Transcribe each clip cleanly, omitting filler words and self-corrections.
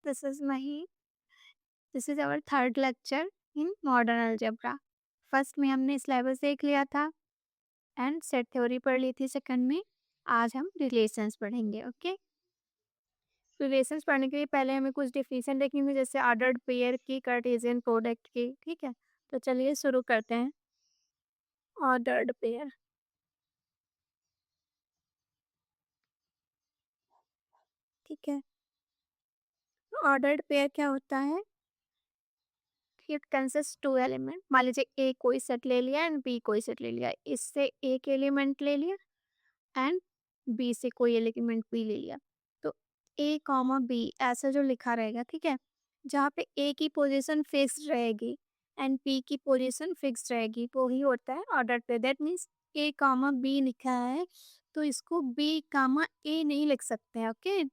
this is Mahi. This is our third lecture in modern algebra. First में हमने syllabus देख लिया था एंड सेट थ्योरी पढ़ ली थी सेकंड में. आज हम रिलेशंस पढ़ेंगे. ओके, रिलेशंस पढ़ने के लिए पहले हमें कुछ डिफिनेशन देखनी है, जैसे ऑर्डर्ड पेयर की, कार्टेशियन प्रोडक्ट की. ठीक है, तो चलिए शुरू करते हैं. Ordered pair. ठीक है, ऑर्डर्ड पेयर क्या होता है? It consist to element. मान लीजिए ए कोई सेट ले लिया एंड बी कोई सेट ले लिया, इससे एक एलिमेंट ले लिया एंड बी से कोई एलिमेंट बी ले लिया. तो ए कॉमा बी ऐसा जो लिखा रहेगा, ठीक है, जहाँ पे ए की पोजीशन फिक्स रहेगी एंड बी की पोजीशन फिक्स रहेगी, वो ही होता है ऑर्डर पे. That means A comma B लिखा है तो इसको बी कॉमा ए नहीं लिख सकते हैं. ओके,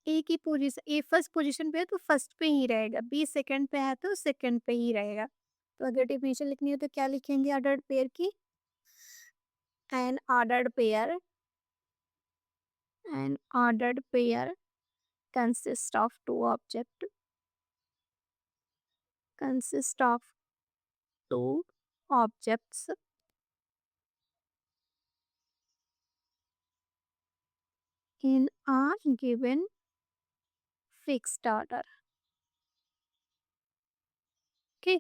ए की पोजीशन, ए फर्स्ट पोजीशन पे है तो फर्स्ट पे ही रहेगा, बी सेकंड पे है तो सेकंड पे ही रहेगा. तो अगर डिफिनेशन लिखनी हो तो क्या लिखेंगे ऑर्डर्ड पेयर की? N ordered pair, an ordered pair consists of two objects in a given fixed order. Okay,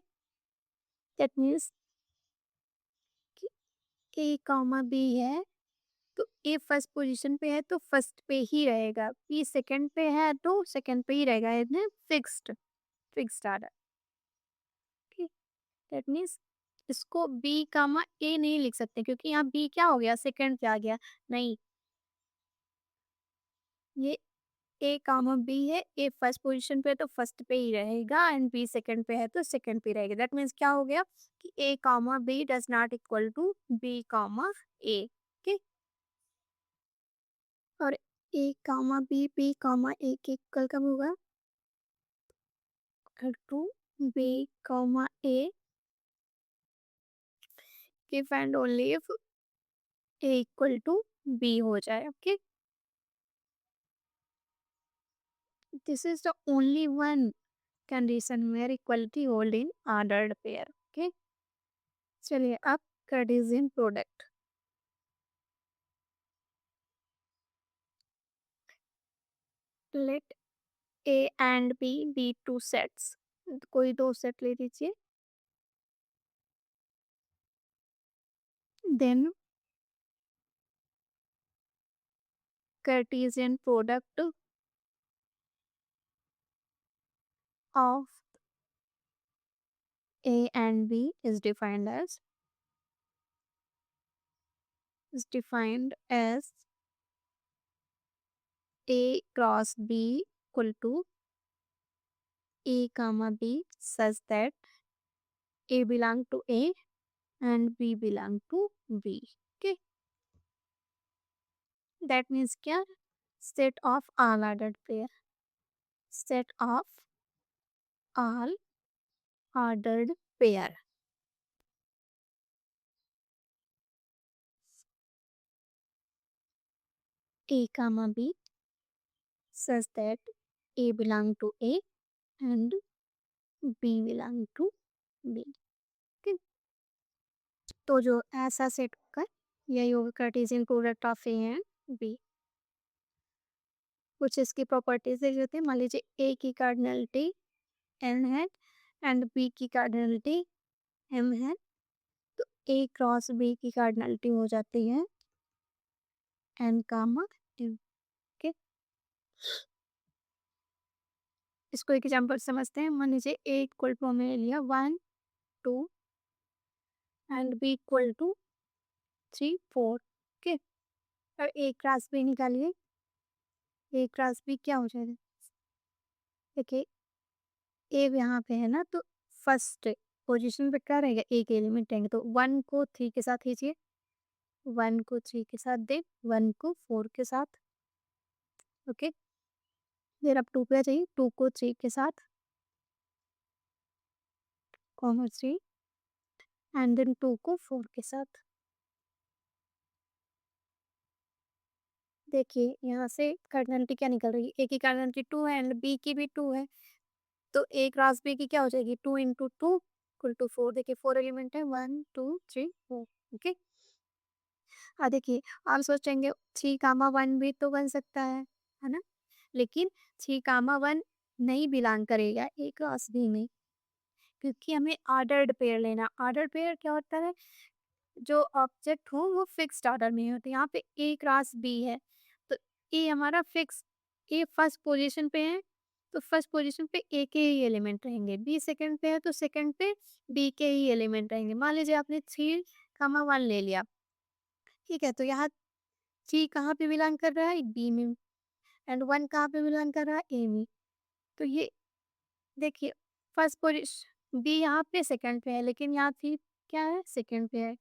that means कि a कॉमा b है तो a फर्स्ट पोजीशन पे है तो फर्स्ट पे ही रहेगा, b सेकंड पे है तो सेकंड पे ही रहेगा. इसमें फिक्स्ड ऑर्डर. ठीक, दैट मीन्स इसको b कामा a नहीं लिख सकते क्योंकि यहाँ b क्या हो गया, सेकंड पे आ गया. नहीं, ये ए कामा बी है, ए फर्स्ट पोजीशन पे है तो फर्स्ट पे ही रहेगा एंड बी सेकंड पे है तो सेकंड पे रहेगा. दैट मीन्स क्या हो गया कि A comma B does not equal to B comma A. Okay, और ए कामा बी कामा ए के इक्वल कब होगा? To B comma A if and only if A equal to B हो जाए. Okay, this is the only one condition where equality hold in ordered pair. Okay, चलिए अब Cartesian product. Let A and B two sets. कोई दो set ले लीजिए. Then Cartesian product of A and B is defined as a cross b equal to a comma b such that a belong to a and b belong to b. Okay, that means क्या? Set of all ordered pair. Set of all ordered pair. A comma b such that a belong to a and b belong to b. Okay, तो जो ऐसा set होगा यही होगा Cartesian product of A and B. कुछ इसकी properties होती है. मान लीजिए ए की कार्डिनलिटी एन है एंड बी की कार्डिनलिटी एम है, तो ए क्रॉस बी की कार्डिनलिटी हो जाती है एन कामा एम. ओके, इसको एक एग्जाम्पल समझते हैं. मान लीजिए ए इक्वल टू हमने लिया 1 2 and B equal to 3 4. Okay, और ए क्रॉस बी निकालिए. ए क्रॉस बी क्या हो जाएगा? देखिए ए यहाँ पे है ना, तो फर्स्ट पोजीशन पे क्या रहेगा, एक एलिमेंट रहेंगे. तो 1 को 3 के साथ खींचिए, 1 को 3 के साथ दे, 1 को 4 के साथ. ओके, फिर अब 2 पे आ जाइए, 2 को 3 के साथ कॉमा 3 एंड देन 2 को 4 के साथ. देखिए यहाँ से कार्डिनलिटी क्या निकल रही है, ए की कार्डिनलिटी 2 है एंड बी की भी 2 है, तो ए क्रॉस बी की क्या हो जाएगी 2 इंटू 2 इक्वल टू 4। देखिए 4 एलिमेंट है 1 2 3 4। ओके, देखिए आप सोचेंगे 3 1 भी तो बन सकता है ना, लेकिन 3 1 नहीं बिलोंग करेगा ए क्रॉस बी में, क्योंकि हमें ऑर्डर्ड पेयर लेना। ऑर्डर्ड पेयर क्या होता है, जो ऑब्जेक्ट हो वो फिक्स्ड ऑर्डर में होते हैं। यहाँ पे ए क्रॉस बी है, तो ए हमारा फिक्स, ए फर्स्ट पोजीशन पे है तो फर्स्ट पोजीशन पे ए के ही एलिमेंट रहेंगे, बी सेकंड पे है तो सेकंड पे बी के ही एलिमेंट रहेंगे। मान लीजिए आपने 3 1 ले लिया, ठीक है, तो यहाँ 3 कहाँ पे बिलोंग कर रहा है, बी में, एंड 1 कहाँ पे बिलोंग कर रहा है, ए में। तो ये देखिए फर्स्ट पोजीशन बी यहाँ पे सेकंड पे है, लेकिन यहाँ 3 क्या है, सेकंड पे है,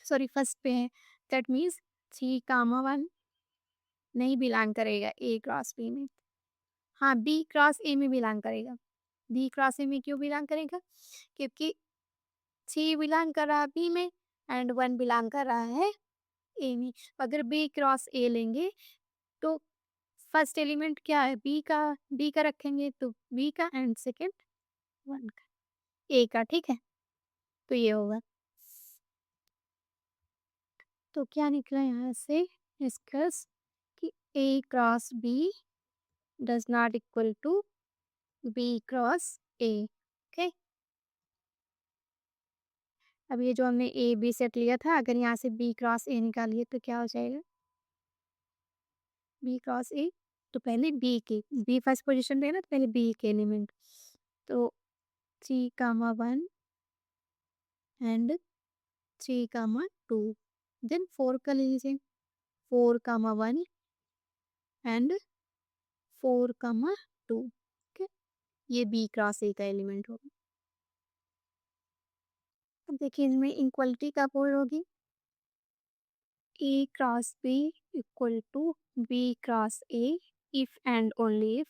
सॉरी फर्स्ट पे है। दैट मीन्स 3 1 नहीं बिलोंग करेगा ए क्रॉस बी में। हाँ, बी क्रॉस ए में बिलोंग करेगा। बी क्रॉस ए में क्यों बिलोंग करेगा, क्योंकि 3 बिलोंग कर रहा है बी में एंड 1 बिलोंग कर रहा है ए में। अगर बी क्रॉस ए लेंगे तो फर्स्ट एलिमेंट क्या है, बी का रखेंगे तो बी का, एंड सेकंड 1 का, ए का, ठीक है, तो ये होगा। तो क्या निकला यहाँ से निष्कर्ष कि A cross B does not equal to B cross A. Okay, अब ये जो हमने ए बी सेट लिया था, अगर यहाँ से बी क्रॉस ए निकालिए तो क्या हो जाएगा, बी क्रॉस ए, तो पहले बी फर्स्ट पोजीशन पे है ना, तो पहले बी के एलिमेंट, तो 3 1 एंड 3 2, देन 4 का ले लीजिए, 4 1 एंड 4 2। ओके, ये बी क्रॉस ए का एलिमेंट होगा। अब देखिए इनमें इक्वलिटी कब होगी, A cross B equal to B cross A if and only if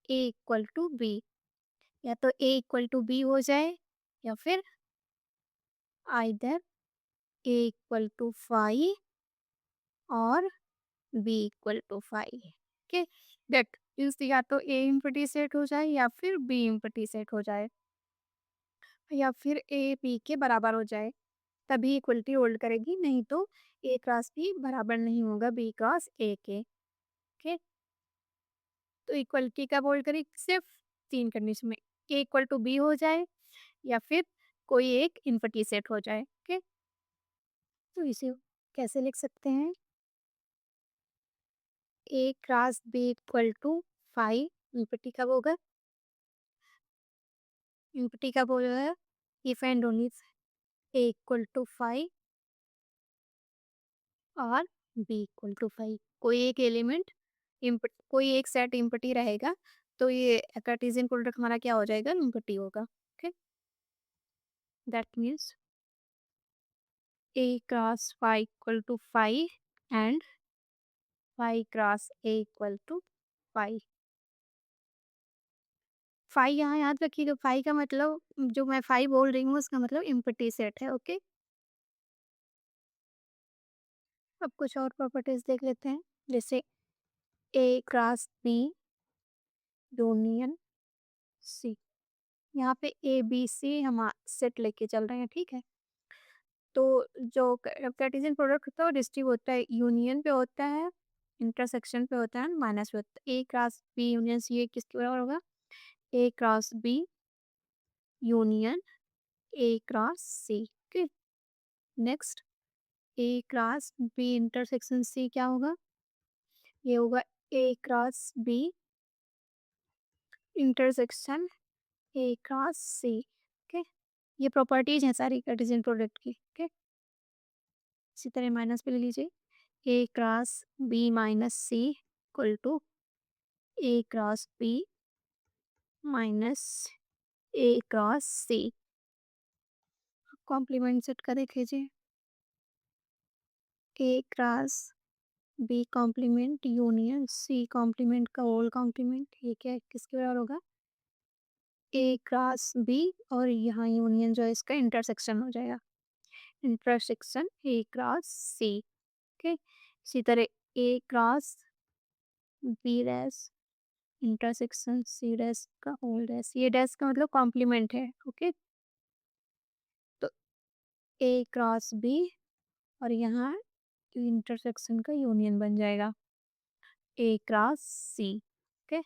A equal to B. या तो ए इक्वल टू बी हो जाए, या फिर आइदर ए इक्वल टू 5 और B equal to 5। Okay, that means या तो ए इम्पटी सेट हो जाए या फिर बी इम्पटी सेट हो जाए, या फिर ए बी के बराबर हो जाए, तभी इक्वलिटी होल्ड करेगी, नहीं तो ए क्रॉस बी बराबर नहीं होगा बी क्रॉस ए के। ओके, तो इक्वलिटी कब होल्ड करेगी, सिर्फ 3 कंडीशन में, ए इक्वल टू बी हो जाए या फिर कोई एक इनवर्टी सेट हो जाए। ओके, तो इसे कैसे लिख सकते हैं, A cross B equal to 5, इनवर्टी कब होगा, इनवर्टी कब होगा, if and only A equal to 5 और बी इक्वल टू 5, कोई एक एलिमेंट कोई एक सेट इम्पटी रहेगा, तो ये कार्टेशियन प्रोडक्ट हमारा क्या हो जाएगा, इम्पटी होगा। Okay, that means a cross phi equal to phi and phi cross a equal to phi। phi यहाँ याद रखिएगा, phi का मतलब, जो मैं phi बोल रही हूँ उसका मतलब इम्पटी सेट है। ओके, अब कुछ और प्रॉपर्टीज देख लेते हैं, जैसे a cross b union c। यहाँ पे a b c हम सेट लेके चल रहे हैं, ठीक है, तो जो कार्टेशियन प्रोडक्ट होता है वो डिस्ट्रीब्यूट होता है, यूनियन पे होता है, इंटरसेक्शन पे होता है, माइनस पे होता है। A cross B union C, ये किसके बराबर होगा, A cross B union A cross C. Okay, next A cross B intersection C क्या होगा, ये होगा A cross B intersection A cross C. Okay, ये प्रॉपर्टीज हैं सारी कार्टेशियन प्रोडक्ट की। ओके, इसी तरह माइनस पे ले लीजिए, A cross B minus C equal to A cross B minus A cross C. Complement set का देख लीजिए, A cross B complement union C complement का होल कॉम्प्लीमेंट, ये क्या किसके बराबर होगा, ए क्रॉस बी, और यहाँ यूनियन जो है इसका इंटरसेक्शन हो जाएगा, intersection A cross C. Okay, इसी तरह A cross B dash intersection C dash का होल डैश, ये डैश का मतलब कॉम्प्लीमेंट है। ओके, तो ए क्रॉस बी और यहाँ इंटरसेक्शन का यूनियन बन जाएगा A cross C. Okay,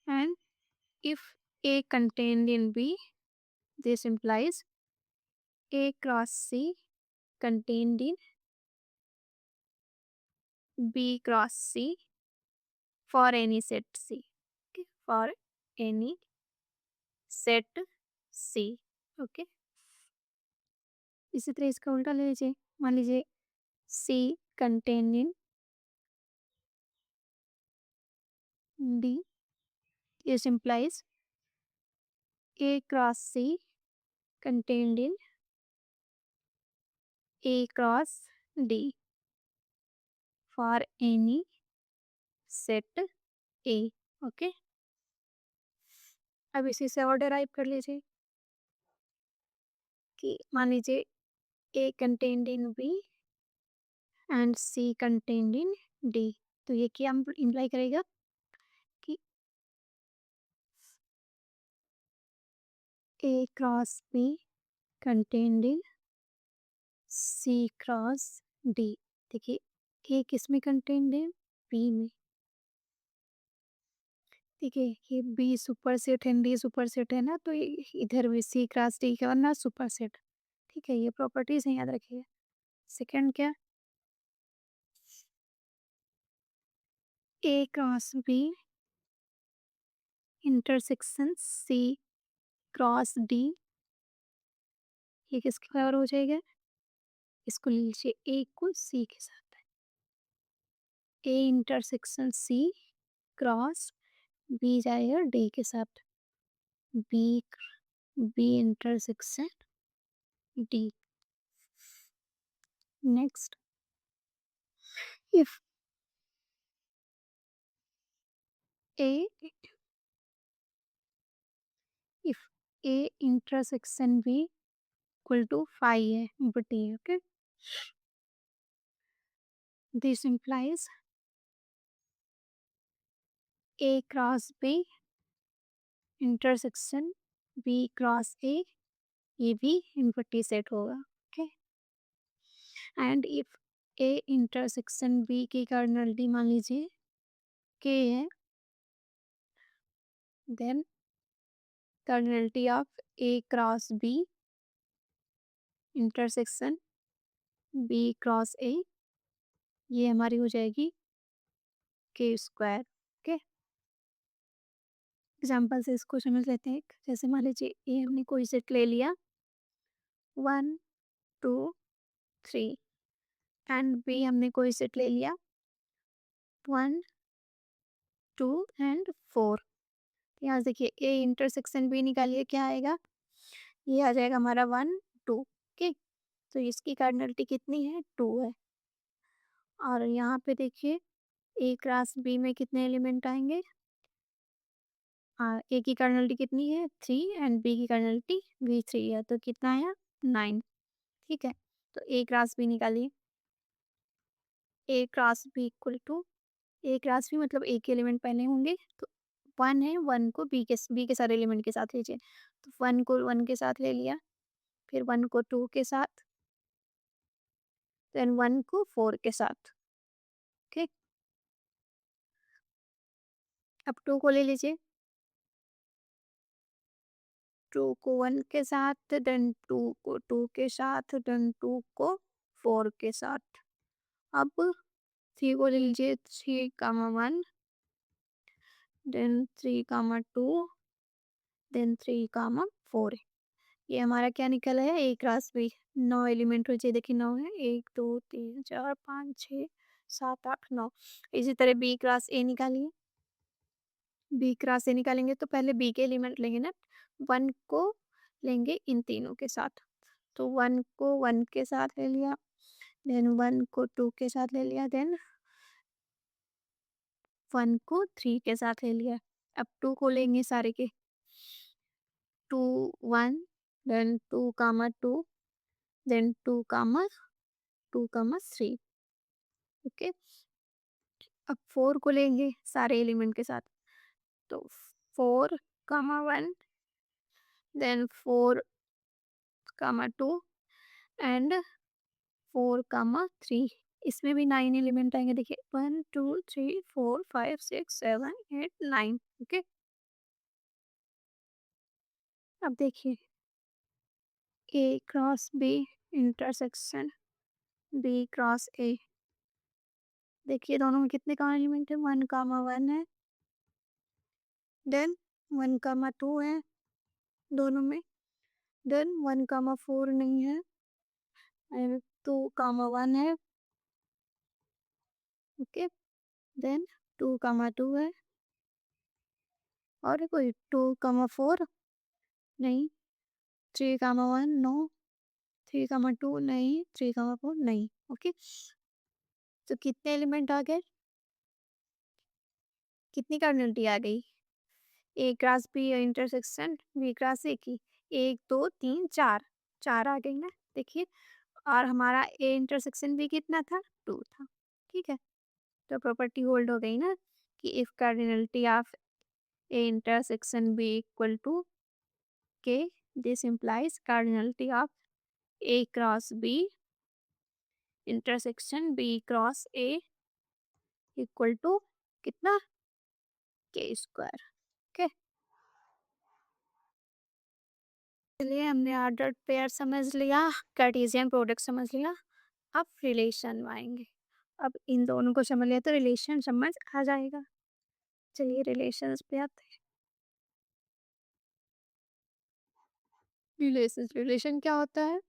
and if A contained in B, this implies A cross C contained in B cross C for any set C. Okay, for any set C. Okay, इसी तरह इसका उल्टा ले लीजिए, मान लीजिए C contained in D. This implies A cross C contained in A cross D for any set A. Okay, अब इसी से और डेराइव कर लीजिए कि मान लीजिए A contained in B and C contained in D, तो ये क्या इम्प्लाई करेगा कि A cross B contained in C cross D। देखिए A किस में कंटेंड है, B में। ठीक है, ये B सुपर सेट है, D सुपर सेट है ना, तो इधर भी C क्रॉस D का ना सुपर सेट। ठीक है, ये प्रॉपर्टीज है, याद रखिए। सेकंड क्या, A cross B intersection C cross D, ये किसके बराबर हो जाएगा, इसको लीजिए A को C के साथ, A intersection C cross B जाएगा D के साथ, B B intersection D। Next, if A if A intersection B equal to phi है बटी, okay, this implies A cross B intersection B cross A, ये भी इनवर्टी सेट होगा। Okay, and if A intersection B की कर्नल मान लीजिए K है, then cardinality of A cross B intersection B cross A, ये हमारी हो जाएगी K स्क्वायर। ओके, एग्जाम्पल से इसको समझ लेते हैं। जैसे मान लीजिए ए हमने कोई सेट ले लिया 1 2 3 एंड बी हमने कोई सेट ले लिया 1 2 एंड 4। यहाँ से देखिए ए इंटरसेक्शन बी निकालिए, क्या आएगा, ये आ जाएगा हमारा 1 2। ओके, तो इसकी कार्डिनलिटी कितनी है, 2 है। और यहाँ पे देखिए ए क्रॉस बी में कितने एलिमेंट आएंगे, ए की कार्डिनलिटी कितनी है 3 एंड बी की कार्डिनलिटी भी 3 है, तो कितना आया 9। ठीक है, तो ए क्रॉस बी निकालिए, A cross B equal to, A cross B मतलब ए के एलिमेंट पहले होंगे, तो 1 है, 1 को बी के सारे एलिमेंट के साथ लीजिए, तो 1 को 1 के साथ ले लिया, फिर 1 को 2 के साथ, देन 1 को 4 के साथ। ओके, अब 2 को ले लीजिए, 2 को 1 के साथ, देन 2 को 2 के साथ, देन 2 को 4 के साथ। अब 3 को ले लीजिए, 3 कामा 1, देन 3 कामा 2, देन 3 कामा 4। ये हमारा क्या निकला है, ए क्रॉस बी। 9 एलिमेंट हो चाहिए, देखिए 9 है, 1 2 3 4 5 6 7 8 9। इसी तरह बी क्रॉस ए निकालिए, बी क्रॉस ए निकालेंगे तो पहले बी के एलिमेंट लेंगे ना, 1 को लेंगे इन तीनों के साथ, तो 1 को 1 के साथ ले लिया, देन 1 को 2 के साथ ले लिया, देन 1 को 3 के साथ ले लिया। अब 2 को लेंगे सारे के, 2 1, देन 2 कामा 2, देन 2 कामा 3। ओके। अब 4 को लेंगे सारे एलिमेंट के साथ, तो 4 कमा 1, देन 4 कमा 2 एंड 4 कमा 3। इसमें भी 9 एलिमेंट आएंगे, देखिए 1 2 3 4 5 6 7 8 9। ओके। अब देखिए A cross B intersection B cross A, देखिए दोनों में कितने कॉमन एलिमेंट है, 1 कामा 1 है, देन 1 कामा 2 है दोनों में, देन 1 कामा 4 नहीं है एंड 2 कामा 1 है। ओके, देन 2 कामा 2 है और कोई 2 कामा 4 नहीं, 3 कामा 1 नो, 3 कामा 2 नहीं, 3 कामा 4 नहीं। ओके, तो कितने एलिमेंट आ गए, कितनी कार्डिनलिटी आ गई, A cross B intersection B cross A की 1 2 3 4, 4 आ गई ना, देखिए। और हमारा ए इंटरसेक्शन बी कितना था, 2 था। ठीक है, तो प्रॉपर्टी होल्ड हो गई ना कि if cardinality of A intersection B equal to K, this implies cardinality of a cross b intersection b cross a equal to कितना, के स्क्वायर। ओके, चलिए हमने ऑर्डर्ड पेयर समझ लिया, कार्टेशियन प्रोडक्ट समझ लिया, अब रिलेशन में आएंगे। अब इन दोनों को समझ लिया तो रिलेशन समझ आ जाएगा। चलिए रिलेशंस पे आते हैं। रिलेशन क्या होता है,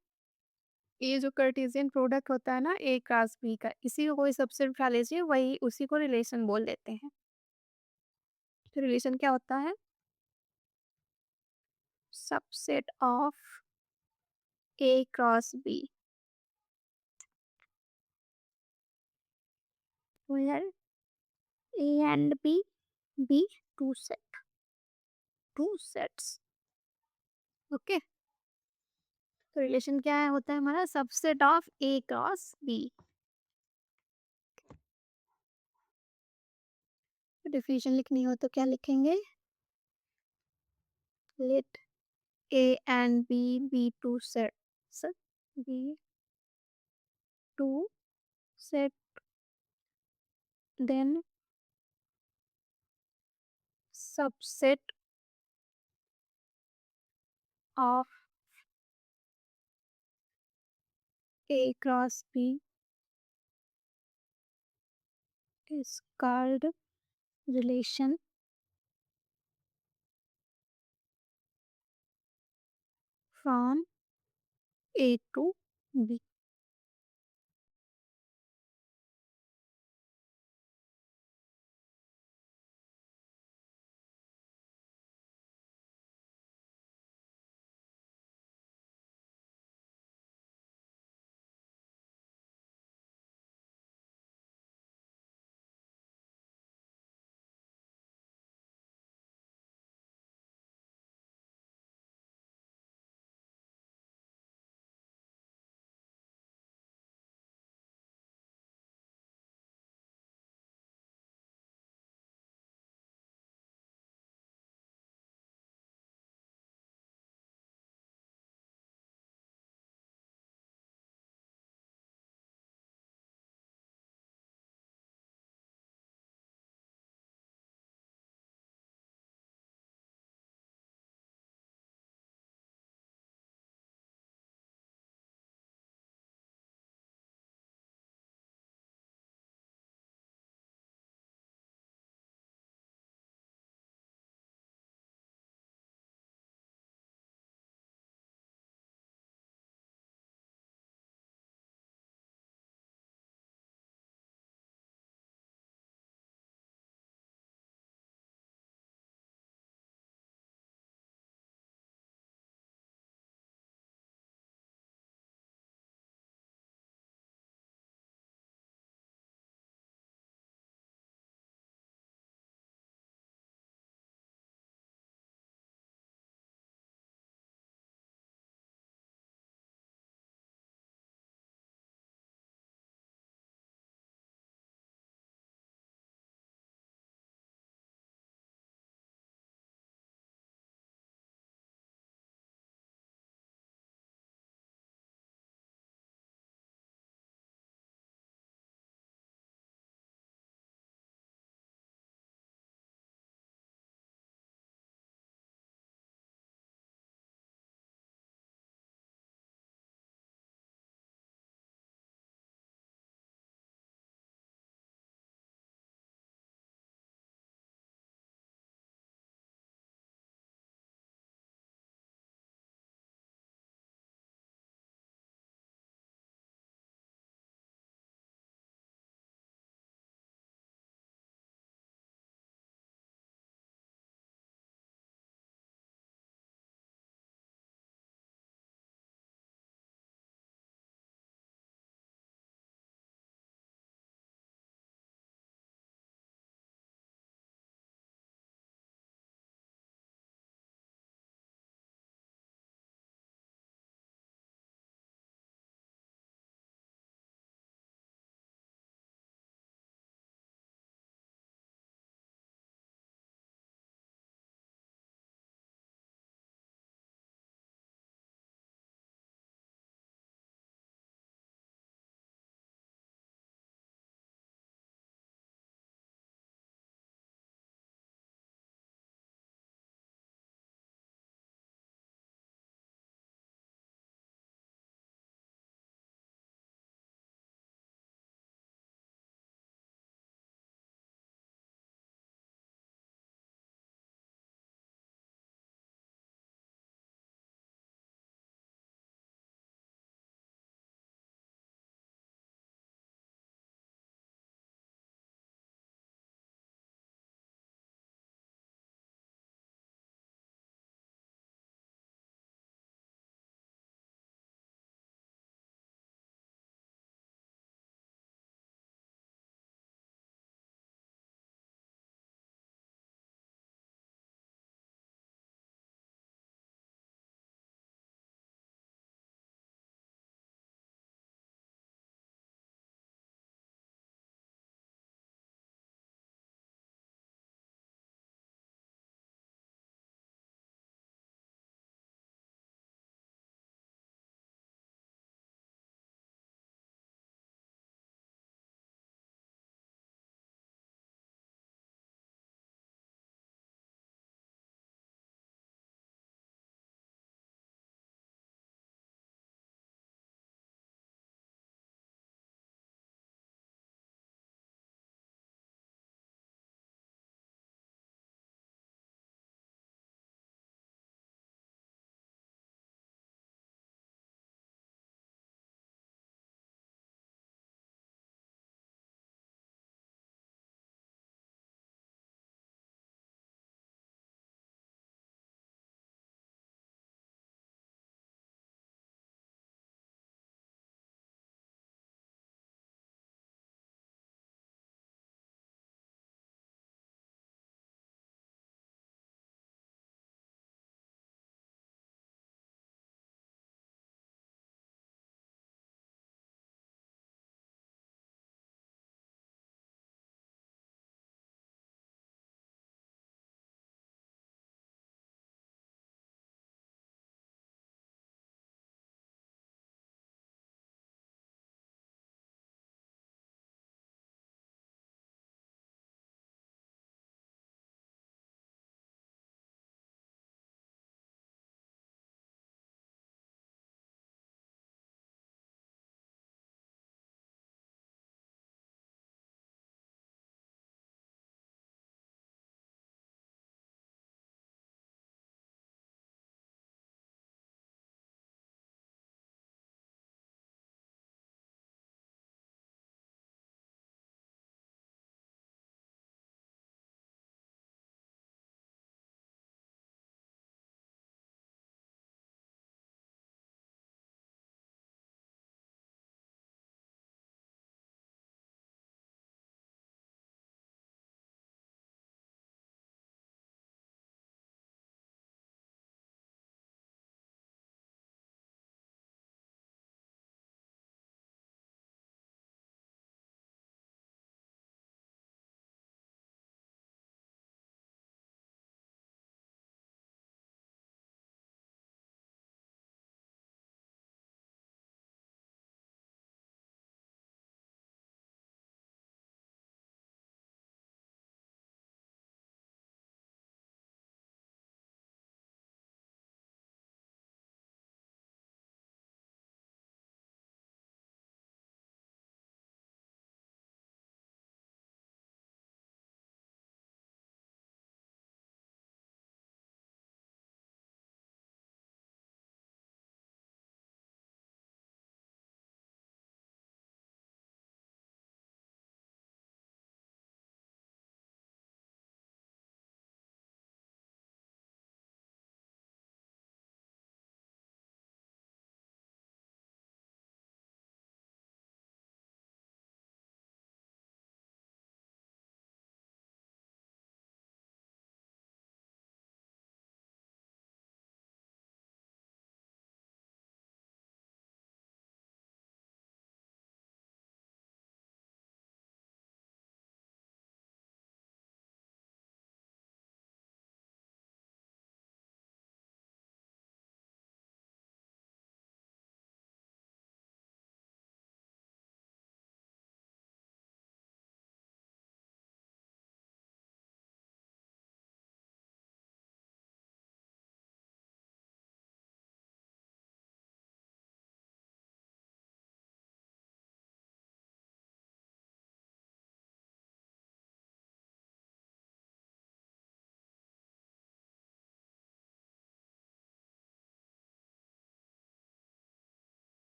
ये जो कार्टेशियन प्रोडक्ट होता है ना ए क्रॉस बी का, इसी को कोई सबसेट उठा लीजिए, वही उसी को रिलेशन बोल देते हैं। तो रिलेशन क्या होता है, subset of A cross B where A and B be two sets। Okay, तो रिलेशन क्या है, होता है हमारा subset of A cross B. Definition लिखनी हो तो क्या लिखेंगे, let A and B two sets, B two set, then subset of A cross B is called relation from A to B।